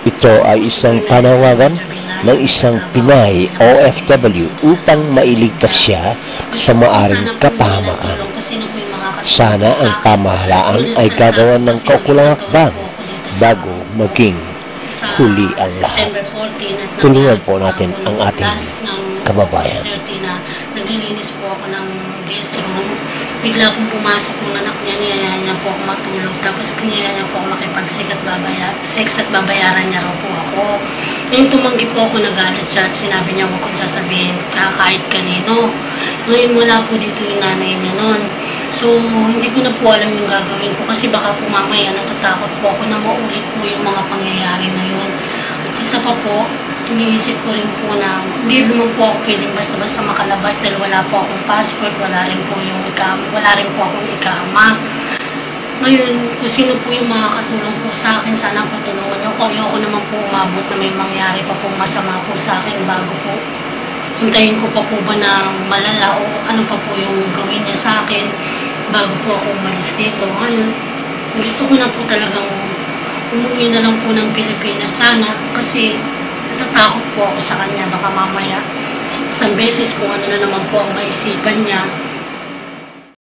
Ito ay isang panawagan ng isang Pinay OFW upang mailigtas siya sa maaring kapahamakan. Sana ang pamahalaan ay gagawa ng kaukulang hakbang bago maging huli ang lahat. Tulungan po natin ang ating kababayan. Naglilinis po ako ng guest room. Bigla pong pumasok ng anak niya, niyaya niya po ako matulog. Tapos niyaya niya po ako makipag-sex at babayaran niya raw po ako. Ngayon tumanggi po ako, nagalit siya at sinabi niya huwag kong sasabihin kahit kanino. Ngayon wala po dito yung nanay niya noon. So hindi ko na po alam yung gagawin ko kasi baka po mamaya natatakot po ako na maulit po yung mga pangyayari na yun. At isa pa po, iniisip ko rin po na hindi naman po ako pwedeng basta-basta makalabas dahil wala po akong passport, wala rin po akong ikama. Ngayon, kung sino po yung makakatulong po sa akin, sana po tulungan niyo ko. Ayoko naman po umabot na may mangyari pa pong masama po sa akin bago po. Hintayin ko pa po ba na malala o ano pa po yung gawin niya sa akin bago po ako umalis dito. Ngayon, gusto ko na po talagang umuwi na lang po ng Pilipinas sana kasi natatakot po ako sa kanya, baka mamaya isang beses kung ano na naman po ang maisipan niya,